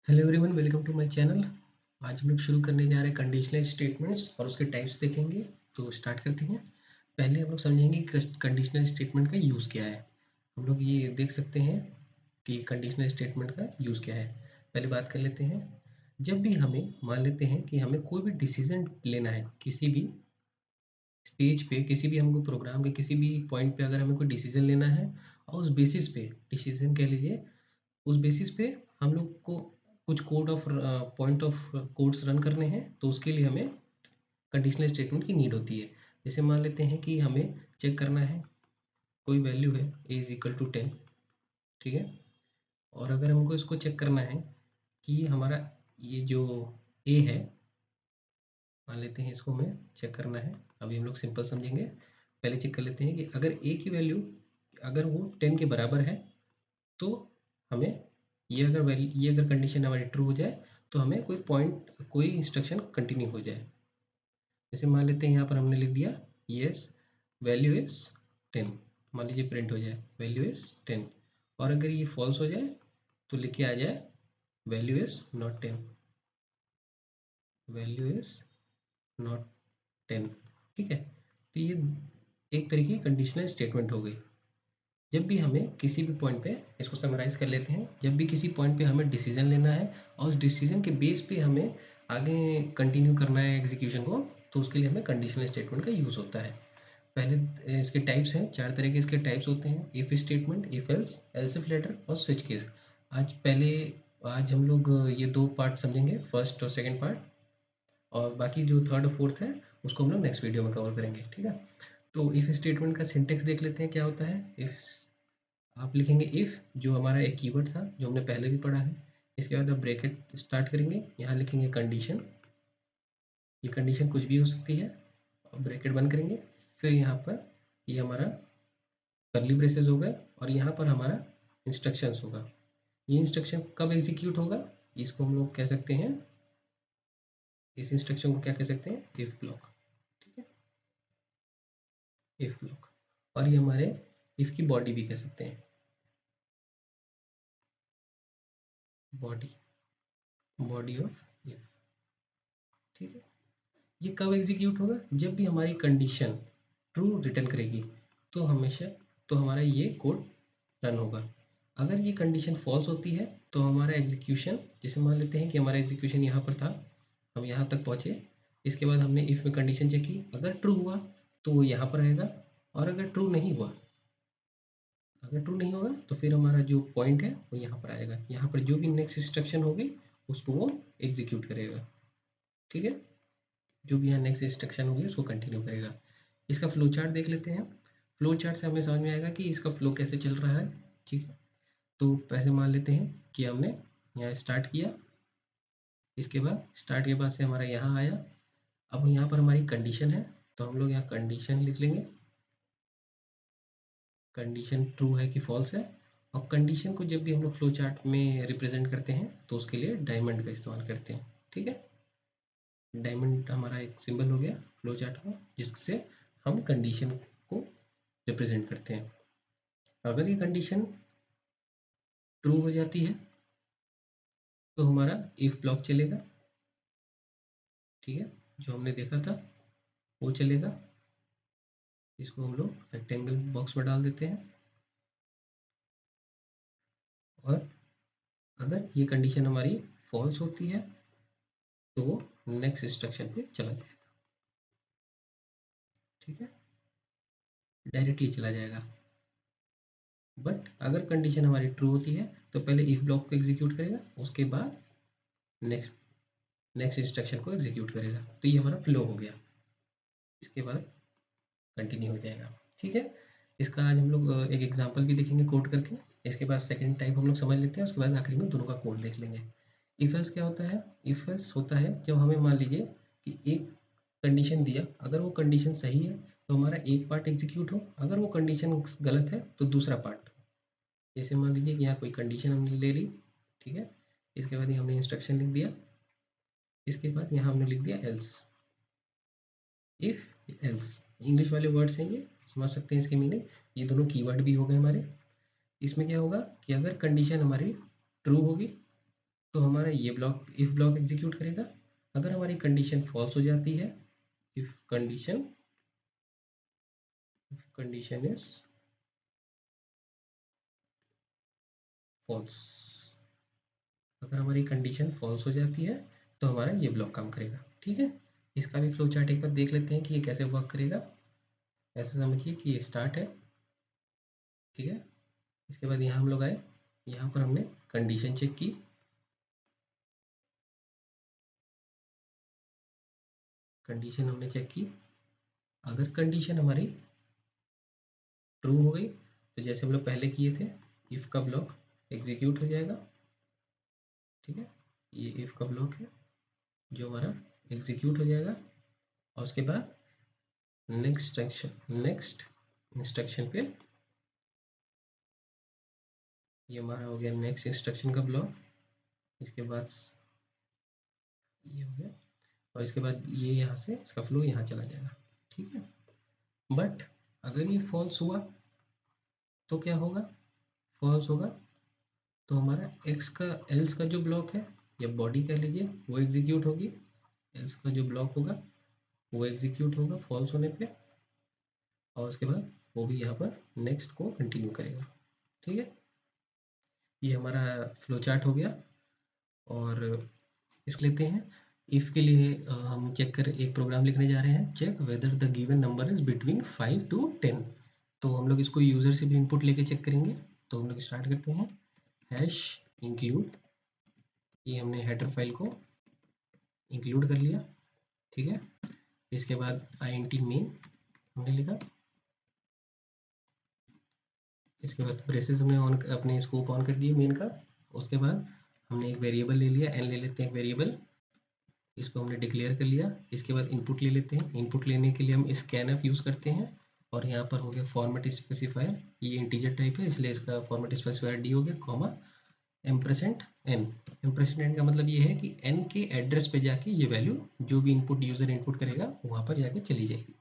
Hello everyone, welcome to my channel. आज हम लोग शुरू करने जा रहे हैं कंडीशनल स्टेटमेंट्स और उसके टाइप्स देखेंगे। तो स्टार्ट करते हैं। पहले हम लोग समझेंगे कि कंडीशनल स्टेटमेंट का यूज़ क्या है। हम लोग ये देख सकते हैं कि कंडीशनल स्टेटमेंट का यूज़ क्या है। पहले बात कर लेते हैं। जब भी हमें मान लेते हैं कि हमें कोई भी डिसीजन लेना है, किसी भी स्टेज पे, किसी भी हमको प्रोग्राम के किसी भी पॉइंट पे अगर हमें कोई डिसीजन लेना है और उस बेसिस पे डिसीजन कह लीजिए, उस बेसिस पे हम लोग को कुछ code of point of codes run करने हैं, तो उसके लिए हमें कंडीशनल स्टेटमेंट की नीड होती है। जैसे मान लेते हैं कि हमें चेक करना है, कोई वैल्यू है a इज इक्वल टू 10, ठीक है। और अगर हमको इसको चेक करना है कि हमारा ये जो a है, मान लेते हैं इसको हमें चेक करना है। अभी हम लोग सिंपल समझेंगे। पहले चेक कर लेते हैं कि अगर a की वैल्यू अगर वो 10 के बराबर है, तो हमें ये अगर कंडीशन हमारी ट्रू हो जाए तो हमें कोई इंस्ट्रक्शन कंटिन्यू हो जाए। जैसे मान लेते हैं यहाँ पर हमने लिख दिया यस वैल्यू इज 10, मान लीजिए प्रिंट हो जाए वैल्यू इज 10। और अगर ये फॉल्स हो जाए तो लिख के आ जाए value is not 10, value is not 10। ठीक है, तो ये एक तरीके की कंडीशनल स्टेटमेंट हो गई। जब भी हमें किसी भी पॉइंट पे, इसको समराइज कर लेते हैं, जब भी किसी पॉइंट पे हमें डिसीजन लेना है और उस डिसीजन के बेस पे हमें आगे कंटिन्यू करना है एग्जीक्यूशन को, तो उसके लिए हमें कंडीशनल स्टेटमेंट का यूज़ होता है। पहले इसके टाइप्स हैं, 4 तरह के इसके टाइप्स होते हैं। If statement, if else, else if ladder और स्विच केस। आज हम लोग ये 2 पार्ट समझेंगे, फर्स्ट और सेकंड पार्ट, और बाकी जो थर्ड और फोर्थ है उसको हम लोग नेक्स्ट वीडियो में कवर करेंगे, ठीक है। तो इफ़ स्टेटमेंट का सिंटेक्स देख लेते हैं क्या होता है। इफ़ आप लिखेंगे इफ़, जो हमारा एक कीवर्ड था जो हमने पहले भी पढ़ा है। इसके बाद आप ब्रैकेट स्टार्ट करेंगे, यहाँ लिखेंगे कंडीशन। ये कंडीशन कुछ भी हो सकती है, और ब्रैकेट बंद करेंगे। फिर यहाँ पर ये हमारा कर्ली ब्रेसेस हो गए और यहाँ पर हमारा इंस्ट्रक्शंस होगा। ये इंस्ट्रक्शन कब एग्जीक्यूट होगा, इसको हम लोग कह सकते हैं, इस इंस्ट्रक्शन को क्या कह सकते हैं, इफ ब्लॉक। ठीक है, इफ ब्लॉक। और ये हमारे इफ की बॉडी भी कह सकते हैं, बॉडी, बॉडी ऑफ इफ। ठीक है, ये कब एग्जीक्यूट होगा, जब भी हमारी कंडीशन ट्रू रिटर्न करेगी, तो हमेशा तो हमारा ये कोड रन होगा। अगर ये कंडीशन फॉल्स होती है तो हमारा एग्जीक्यूशन, जैसे मान लेते हैं कि हमारा एग्जीक्यूशन यहाँ पर था, हम यहाँ तक पहुँचे, इसके बाद हमने इफ में कंडीशन चेक की, अगर ट्रू हुआ तो वो यहाँ पर रहेगा, और अगर ट्रू नहीं हुआ, अगर ट्रू नहीं होगा तो फिर हमारा जो पॉइंट है वो यहाँ पर आएगा। यहाँ पर जो भी नेक्स्ट इंस्ट्रक्शन होगी उसको वो एग्जीक्यूट करेगा। ठीक है, जो भी यहाँ नेक्स्ट इंस्ट्रक्शन होगी उसको कंटिन्यू करेगा। इसका फ्लो चार्ट देख लेते हैं। फ्लो चार्ट से हमें समझ में आएगा कि इसका फ्लो कैसे चल रहा है। ठीक है, तो पैसे मान लेते हैं कि हमने यहाँ स्टार्ट किया, इसके बाद स्टार्ट के बाद से हमारा यहाँ आया। अब यहाँ पर हमारी कंडीशन है, तो हम लोग यहाँ कंडीशन लिख लेंगे, कंडीशन ट्रू है कि फॉल्स है। और कंडीशन को जब भी हम लोग फ्लो चार्ट में रिप्रेजेंट करते हैं तो उसके लिए डायमंड का इस्तेमाल करते हैं। ठीक है, डायमंड हमारा एक सिंबल हो गया फ्लो चार्ट का, जिससे हम कंडीशन को रिप्रेजेंट करते हैं। अगर ये कंडीशन ट्रू हो जाती है तो हमारा इफ ब्लॉक चलेगा। ठीक है, जो हमने देखा था वो चलेगा। इसको हम लोग रेक्टेंगल बॉक्स में डाल देते हैं। और अगर ये कंडीशन हमारी फॉल्स होती है तो वो नेक्स्ट इंस्ट्रक्शन पे चला जाएगा। ठीक है, डायरेक्टली चला जाएगा। बट अगर कंडीशन हमारी ट्रू होती है तो पहले इफ ब्लॉक को एग्जीक्यूट करेगा, उसके बाद नेक्स्ट नेक्स्ट इंस्ट्रक्शन को एग्जीक्यूट करेगा। तो ये हमारा फ्लो हो गया, इसके बाद कंटिन्यू हो जाएगा। ठीक है, इसका आज हम लोग एक एग्जांपल भी देखेंगे कोड करके। इसके बाद सेकंड टाइप हम लोग समझ लेते हैं, उसके बाद आखिरी में दोनों का कोड देख लेंगे। इफ एल्स क्या होता है, इफ एल्स होता है जब हमें मान लीजिए कि एक कंडीशन दिया, अगर वो कंडीशन सही है तो हमारा एक पार्ट एग्जीक्यूट हो, अगर वो कंडीशन गलत है तो दूसरा पार्ट। जैसे मान लीजिए कि यहाँ कोई कंडीशन हमने ले ली, ठीक है, इसके बाद ये हमने इंस्ट्रक्शन लिख दिया, इसके बाद यहाँ हमने लिख दिया एल्स। इफ एल्स इंग्लिश वाले वर्ड्स हैं, ये समझ सकते हैं इसके मीनिंग। ये दोनों कीवर्ड भी हो गए हमारे। इसमें क्या होगा कि अगर कंडीशन हमारी ट्रू होगी तो हमारा ये ब्लॉक इफ ब्लॉक एग्जीक्यूट करेगा। अगर हमारी कंडीशन फॉल्स हो जाती है, इफ कंडीशन इज फॉल्स, अगर हमारी कंडीशन फॉल्स हो जाती है तो हमारा ये ब्लॉक काम करेगा। ठीक है, इसका भी फ्लो चार्ट एक बार देख लेते हैं कि ये कैसे वर्क करेगा। ऐसे समझिए कि ये स्टार्ट है, ठीक है। इसके बाद यहाँ हम लोग आए, यहाँ पर हमने कंडीशन चेक की, कंडीशन हमने चेक की। अगर कंडीशन हमारी ट्रू हो गई तो जैसे हम लोग पहले किए थे, इफ का ब्लॉक एग्जीक्यूट हो जाएगा। ठीक है, ये इफ का ब्लॉक है जो हमारा एग्जीक्यूट हो जाएगा, और उसके बाद नेक्स्ट इंस्ट्रक्शन पे, ये हमारा हो गया नेक्स्ट इंस्ट्रक्शन का ब्लॉक। इसके बाद ये हो गया, और इसके बाद ये यहाँ से इसका फ्लो यहाँ चला जाएगा। ठीक है, बट अगर ये फॉल्स हुआ तो क्या होगा, फॉल्स होगा तो हमारा एक्स का एल्स का जो ब्लॉक है, या बॉडी कह लीजिए, वो एग्जीक्यूट होगी। एल्स का जो ब्लॉक होगा वो एग्जीक्यूट होगा फॉल्स होने पे, और उसके बाद वो भी यहाँ पर नेक्स्ट को कंटिन्यू करेगा। ठीक है, ये हमारा फ्लो चार्ट हो गया। और इसको लेते हैं, इफ़ के लिए हम चेक कर एक प्रोग्राम लिखने जा रहे हैं, check whether the given number is between 5 to 10। तो हम लोग इसको यूज़र से भी इनपुट लेके चेक करेंगे। तो हम लोग स्टार्ट करते हैं, हैश इंक्लूड, ये हमने हेडर फाइल को इंक्लूड कर लिया। ठीक है, इसके बाद int मेन हमने लिखा, इसके बाद ब्रेसेस हमने ऑन अपने स्कोप ऑन कर दिए मेन का। उसके बाद हमने एक वेरिएबल ले लिया, n ले लेते हैं एक वेरिएबल, इसको हमने डिक्लेयर कर लिया। इसके बाद इनपुट ले लेते हैं, इनपुट लेने के लिए हम स्कैनफ यूज़ करते हैं, और यहाँ पर हो गया फॉर्मेट स्पेसिफायर, ये इंटीजर टाइप है इसलिए इसका फॉर्मेट स्पेसिफायर डी हो गया, comma ampersand N. Ampersand N का मतलब ये है कि एन के एड्रेस पे जाके ये वैल्यू जो भी इनपुट यूज़र इनपुट करेगा वहाँ पर जाके चली जाएगी।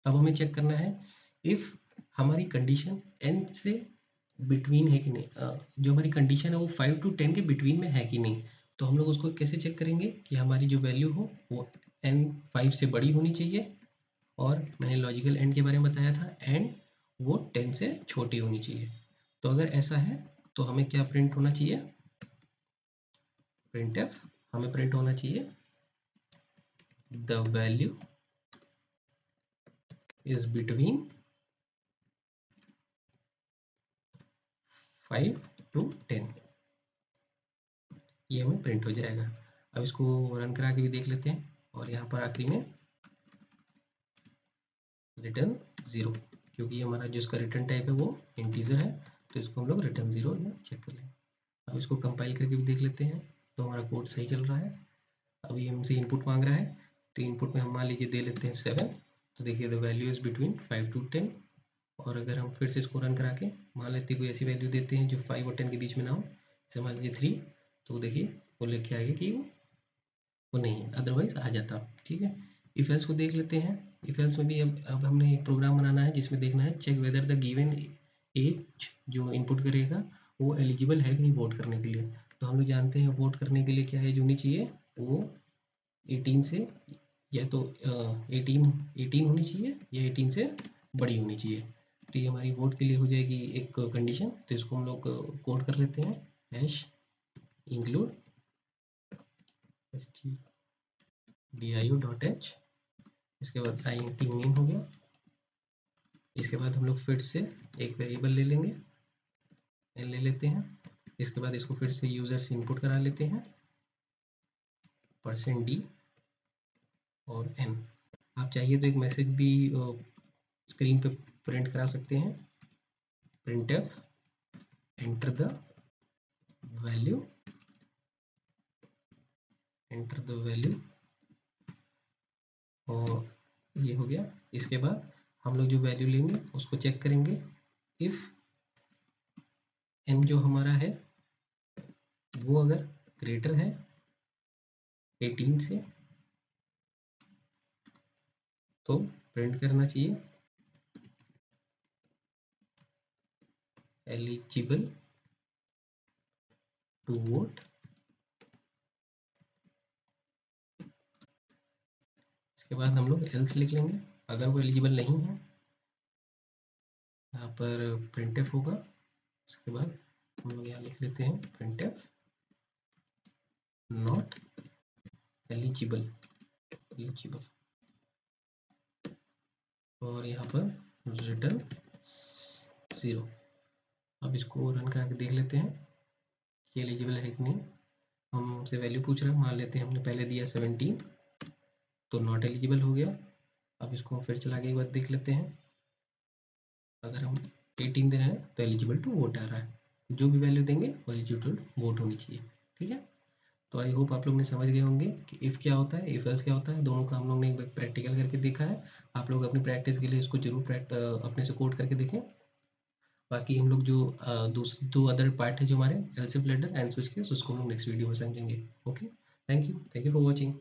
अब हमें चेक करना है इफ़ हमारी कंडीशन एन से बिटवीन है कि नहीं, जो हमारी कंडीशन है वो 5 to 10 के बिटवीन में है कि नहीं। तो हम लोग उसको कैसे चेक करेंगे कि हमारी जो वैल्यू हो वो एन 5 से बड़ी होनी चाहिए, और मैंने लॉजिकल एंड के बारे में बताया था, एंड वो 10 से छोटी होनी चाहिए। तो अगर ऐसा है तो हमें क्या प्रिंट होना चाहिए, प्रिंट एफ, हमें प्रिंट होना चाहिए the value is between 5 to 10, ये हमें प्रिंट हो जाएगा। अब इसको रन करा के भी देख लेते हैं, और यहाँ पर आखिरी में रिटर्न 0, क्योंकि ये हमारा जो इसका रिटर्न टाइप है वो इंटीजर है, तो इसको हम लोग रिटर्न 0 चेक कर लें। अब इसको कंपाइल करके भी देख लेते हैं, तो हमारा कोड सही चल रहा है। अभी हमसे इनपुट मांग रहा है, तो इनपुट में हम मान लीजिए दे लेते हैं 7। तो देखिए the value is between 5 to 10। और अगर हम फिर से इसको रन करा के मान लेते हैं कोई ऐसी वैल्यू देते हैं जो 5 और 10 के बीच में ना हो, जैसे मान लीजिए 3, तो देखिए वो लेके आएगा कि वो नहीं है, अदरवाइज आ जाता। ठीक है, इफ एल्स को देख लेते हैं। इफ एल्स में भी अब हमने एक प्रोग्राम बनाना है जिसमें देखना है check whether the given age जो इनपुट करेगा वो एलिजिबल है कि नहीं वोट करने के लिए। तो हम लोग जानते हैं वोट करने के लिए क्या एज होनी चाहिए, वो 18 से, या तो 18 होनी चाहिए या 18 से बड़ी होनी चाहिए। तो ये हमारी वोट के लिए हो जाएगी एक कंडीशन। तो इसको हम लोग कोड कर लेते हैं, हैश इंक्लूड stdio.h, इसके बाद int मेन हो गया। इसके बाद हम लोग फिर से एक वेरिएबल ले लेंगे, n ले लेते हैं। इसके बाद इसको फिर से यूज़र से इनपुट करा लेते हैं, %d और n। आप चाहिए तो एक मैसेज भी स्क्रीन पे प्रिंट करा सकते हैं, printf enter the value, enter the value, और ये हो गया। इसके बाद हम लोग जो वैल्यू लेंगे उसको चेक करेंगे, इफ़ n जो हमारा है वो अगर ग्रेटर है 18 से, तो प्रिंट करना चाहिए एलिजिबल टू वोट इसके बाद हम लोग एल्स लिख लेंगे, अगर वो एलिजिबल नहीं है यहाँ पर printf होगा। इसके बाद हम लोग यहाँ लिख लेते हैं printf नॉट एलिजिबल, और यहाँ पर रिटर्न 0। अब इसको रन करा के देख लेते हैं कि एलिजिबल है कि नहीं। हमसे वैल्यू पूछ रहा है, मान लेते हैं हमने पहले दिया 17, तो नॉट एलिजिबल हो गया। अब इसको फिर चला के एक बार देख लेते हैं, अगर हम 18 दे रहे हैं तो एलिजिबल टू वोट आ रहा है, जो भी वैल्यू देंगे वो एलिजिबल टू वोट होनी चाहिए। ठीक है, तो आई होप आप लोग ने समझ गए होंगे कि इफ़ क्या होता है, इफ एल्स क्या होता है। दोनों का हम लोग ने एक बार प्रैक्टिकल करके देखा है। आप लोग अपनी प्रैक्टिस के लिए इसको जरूर अपने से कोड करके देखें। बाकी हम लोग जो दो अदर पार्ट है जो हमारे else if ladder and switch case, उसको हम लोग नेक्स्ट वीडियो में समझेंगे। Okay, thank you for watching.